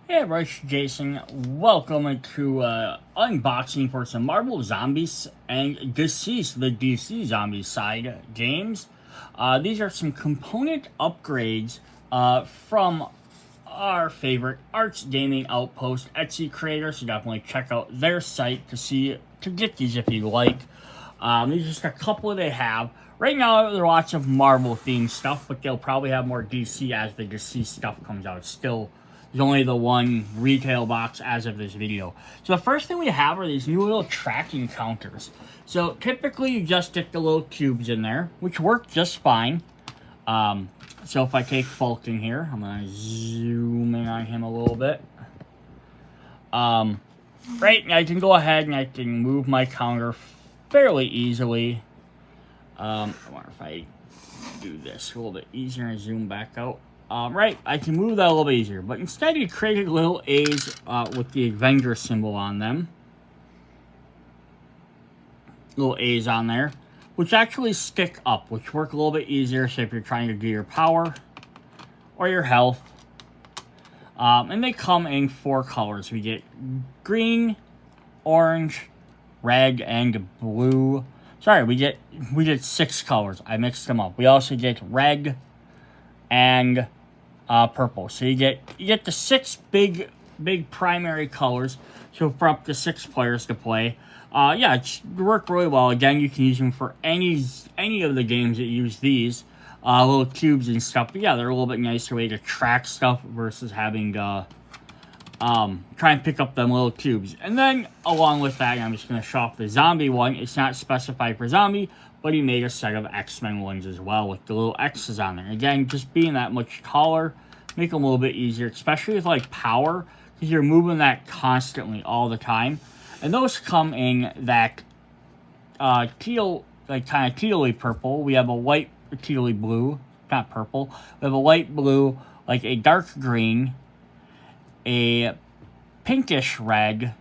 Hey everybody, it's Jason. Welcome to unboxing for some Marvel Zombies and DCeased, the DC Zombicide games. These are some component upgrades from our favorite ArtsGamingOutpost Etsy creator, so definitely check out their site to get these if you like. These are just a couple they have. Right now, there are lots of Marvel themed stuff, but they'll probably have more DC as the DC stuff comes out. There's only the one retail box as of this video. So the first thing we have are these new little tracking counters. So typically you just stick the little cubes in there, which work just fine. So if I take Falcon here, I'm going to zoom in on him a little bit. Right, I can go ahead and I can move my counter fairly easily. I wonder if I do this a little bit easier and zoom back out. Right, I can move that a little bit easier, but instead you created little A's with the Avenger symbol on them. Little A's on there, which actually stick up, which work a little bit easier, so if you're trying to do your power or your health. And they come in 4 colors. We get green, orange, red, and blue. Sorry, we get 6 colors. I mixed them up. We also get red and purple. So you get the 6 big primary colors. So for up to 6 players to play. Yeah, it worked really well. Again, you can use them for any of the games that use these little cubes and stuff. But yeah, they're a little bit nicer way to track stuff versus having to try and pick up them little cubes. And then along with that, I'm just going to show off the zombie one. It's not specified for zombie, but he made a set of X-Men ones as well with the little X's on there. Again, just being that much taller, make them a little bit easier, especially with like power, because you're moving that constantly all the time. And those come in that teal, like kind of tealy purple. We have a white tealy blue, not purple. We have a light blue, like a dark green, a pinkish red,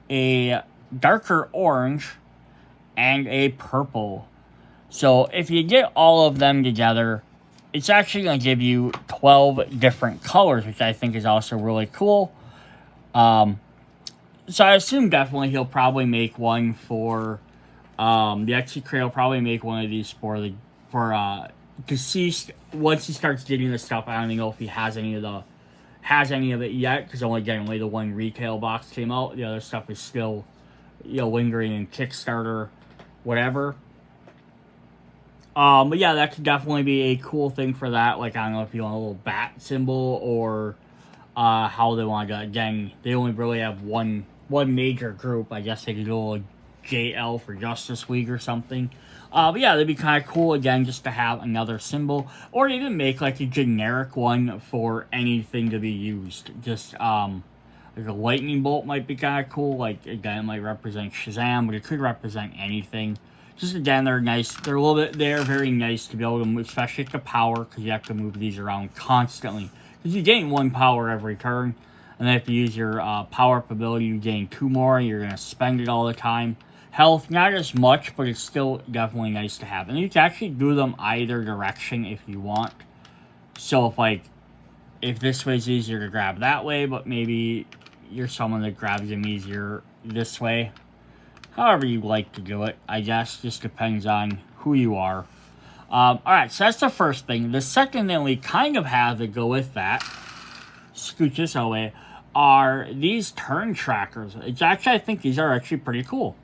a darker orange, and a purple. So if you get all of them together, it's actually going to give you 12 different colors, which I think is also really cool. So I assume definitely he'll probably make one for the Etsy creator will probably make one of these for DCeased. Once he starts getting this stuff, I don't even know if he has any of it yet, because only the one retail box came out. The other stuff is still, lingering in Kickstarter, whatever. But yeah, that could definitely be a cool thing for that. Like, I don't know if you want a little bat symbol or how they want to. Again, they only really have one major group. I guess they could do a little JL for Justice League or something. But yeah, that'd be kind of cool, again, just to have another symbol. Or even make, like, a generic one for anything to be used. Just, like a lightning bolt might be kind of cool. Like, again, it might represent Shazam, but it could represent anything. Just, again, they're nice. They're very nice to be able to move, especially at the power, because you have to move these around constantly. Because you gain 1 power every turn. And then if you use your power-up ability, you gain 2 more. You're going to spend it all the time. Health, not as much, but it's still definitely nice to have. And you can actually do them either direction if you want. So if this way is easier to grab that way, but maybe you're someone that grabs them easier this way. However you like to do it, I guess. Just depends on who you are. Alright, so that's the first thing. The second thing we kind of have to go with that, scoot this away, are these turn trackers. It's actually, I think these are actually pretty cool.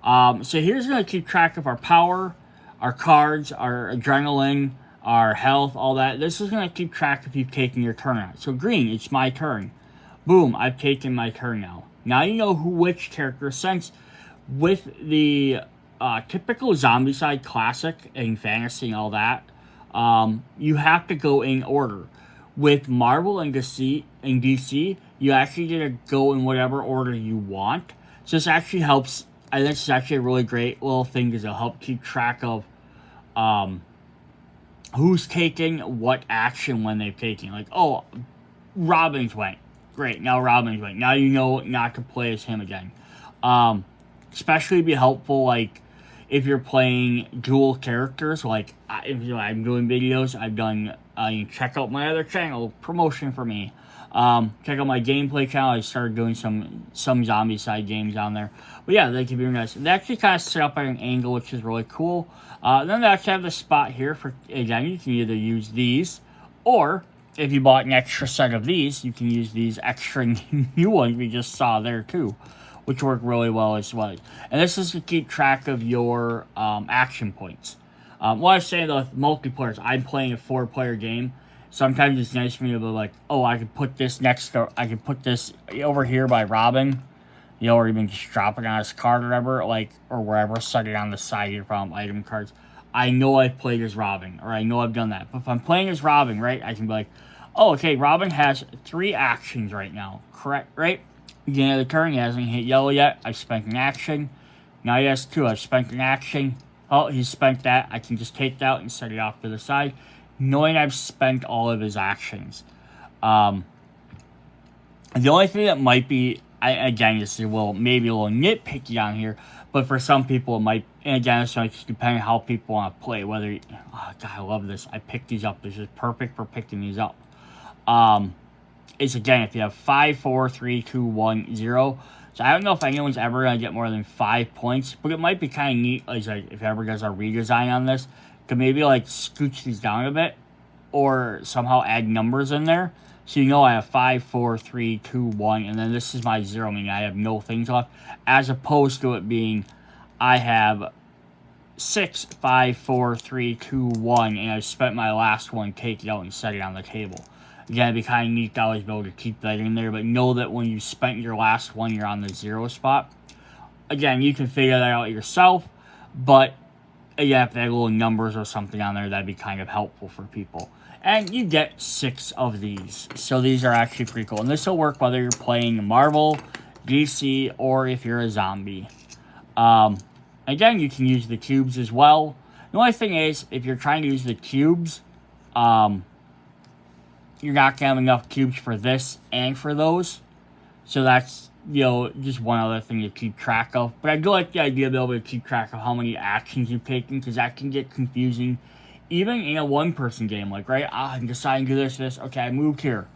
So here's going to keep track of our power, our cards, our adrenaline, our health, all that. This is going to keep track if you've taken your turn out. So green, it's my turn. Boom, I've taken my turn now. Now you know which character, since with the typical Zombicide classic and fantasy and all that, you have to go in order. With Marvel and DC, you actually get to go in whatever order you want. So this actually helps. I think this is actually a really great little thing, because it'll help keep track of who's taking what action when they've taken. Like, oh, Robin's went. Great, now Robin's went. Now you know not to play as him again. Especially be helpful, like, if you're playing dual characters. Like, if I'm doing videos, I've done, you can check out my other channel, promotion for me. Check out my gameplay channel. I started doing some Zombicide games on there. But yeah, they can be nice. They actually kind of set up at an angle, which is really cool. Then they actually have the spot here for, again, you can either use these, or if you bought an extra set of these, you can use these extra new ones we just saw there too, which work really well as well. And this is to keep track of your action points. What I was saying though, with multiplayer, I'm playing a 4-player game. Sometimes it's nice for me to be like, oh, I could put this next to, I could put this over here by Robin, you know, or even just drop it on his card or whatever, like, or wherever, set it on the side of your item cards. I know I've played as Robin, or I know I've done that. But if I'm playing as Robin, right, I can be like, oh, okay, Robin has 3 actions right now, correct, right? Beginning of the turn, he hasn't hit yellow yet. I've spent an action. Now he has 2. I've spent an action. Oh, he's spent that. I can just take that out and set it off to the side, knowing I've spent all of his actions. The only thing that might be, again, this is maybe a little nitpicky on here, but for some people it might, and again, it's like depending on how people want to play, whether, oh God, I love this. I picked these up. This is perfect for picking these up. Is again, if you have 5, 4, 3, 2, 1, 0. So I don't know if anyone's ever going to get more than 5 points, but it might be kind of neat, like if ever does a redesign on this, to maybe like scooch these down a bit, or somehow add numbers in there. So you know I have 5, 4, 3, 2, 1, and then this is my 0, meaning I have no things left, as opposed to it being I have 6, 5, 4, 3, 2, 1, and I spent my last one, take it out and set it on the table. Again, it'd be kind of neat to always be able to keep that in there, but know that when you spent your last one, you're on the 0 spot. Again, you can figure that out yourself, but again, if they had little numbers or something on there, that'd be kind of helpful for people. And you get 6 of these, so these are actually pretty cool. And this will work whether you're playing Marvel, DC, or if you're a zombie. Again, you can use the cubes as well. The only thing is, if you're trying to use the cubes, you're not going to have enough cubes for this and for those. So that's, you know, just one other thing to keep track of. But I do like the idea of being able to keep track of how many actions you've taken, because that can get confusing even in a one-person game. Like, right, I'm deciding to do this. Okay, I moved here.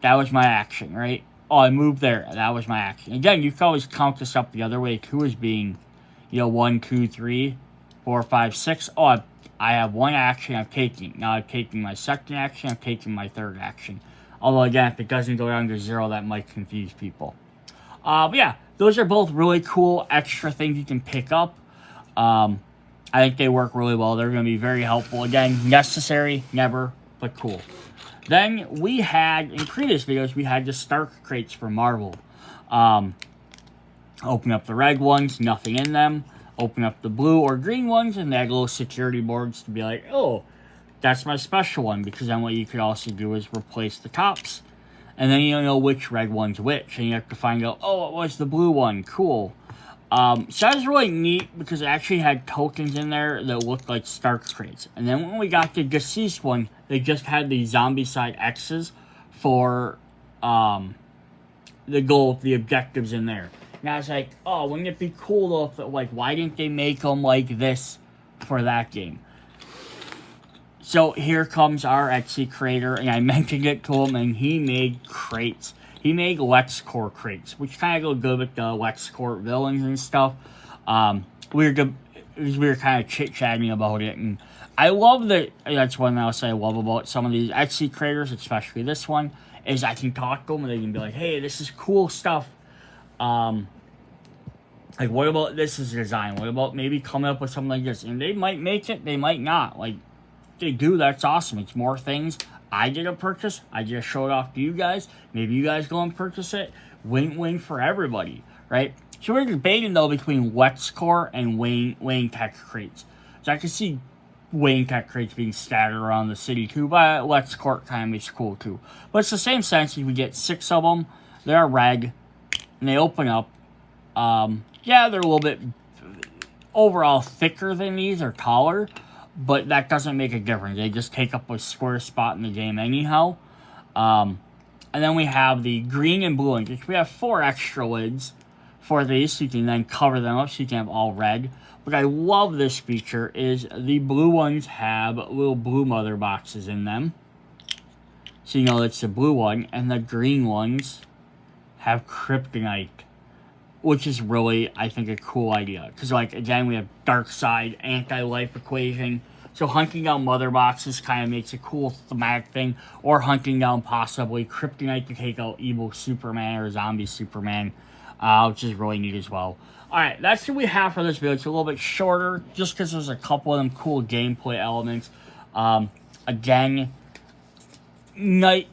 That was my action, right? Oh, I moved there. That was my action. Again, you can always count this up the other way too, as being, you know, 1, 2, 3, 4, 5, 6. Oh, I have 1 action I'm taking. Now I'm taking my second action, I'm taking my third action. Although, again, if it doesn't go down to 0, that might confuse people. But yeah, those are both really cool extra things you can pick up. I think they work really well. They're going to be very helpful. Again, necessary, never, but cool. Then we had, in previous videos, we had the Stark crates for Marvel. Open up the red ones, nothing in them. Open up the blue or green ones, and they had little security boards to be like, oh, that's my special one. Because then what you could also do is replace the tops. And then you don't know which red one's which. And you have to find out, oh, it was the blue one. Cool. So that was really neat because it actually had tokens in there that looked like Stark crates. And then when we got the DCeased one, they just had the Zombicide X's for the goal, the objectives in there. And I was like, oh, wouldn't it be cool though if, like, why didn't they make them like this for that game? So here comes our Etsy creator, and I mentioned it to him, and he made crates. He made LexCorp crates, which kind of go good with the LexCorp villains and stuff. We were kind of chit-chatting about it, and I love that. That's one thing I'll say I love about some of these Etsy creators, especially this one, is I can talk to them, and they can be like, hey, this is cool stuff. Like, what about this as a design? What about maybe coming up with something like this? And they might make it, they might not. Like, if they do, that's awesome. It's more things. I did a purchase. I just showed it off to you guys. Maybe you guys go and purchase it. Win-win for everybody, right? So we're debating, though, between LexCorp and Wayne Tech crates. So I can see Wayne Tech crates being scattered around the city, too, but LexCorp kind of makes cool, too. But it's the same sense. If we get 6 of them, they're red, and they open up. Yeah, they're a little bit overall thicker than these, or taller, but that doesn't make a difference. They just take up a square spot in the game anyhow. And then we have the green and blue ones, which we have 4 extra lids for these, so you can then cover them up so you can have all red. What I love this feature is the blue ones have little blue mother boxes in them. So you know it's the blue one, and the green ones have kryptonite, which is really, I think, a cool idea. Because, like, again, we have dark side, anti-life equation. So hunting down mother boxes kind of makes a cool thematic thing. Or hunting down possibly kryptonite to take out evil Superman or zombie Superman, which is really neat as well. Alright, that's what we have for this video. It's a little bit shorter, just because there's a couple of them cool gameplay elements. Again,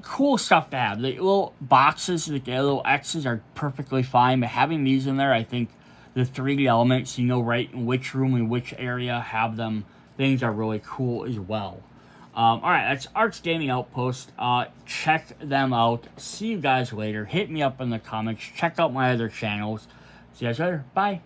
cool stuff to have. The little boxes, the little X's are perfectly fine, but having these in there, I think the 3D elements, you know right in which room and which area have them, things are really cool as well. Alright, that's Arts Gaming Outpost. Check them out. See you guys later. Hit me up in the comments. Check out my other channels. See you guys later. Bye.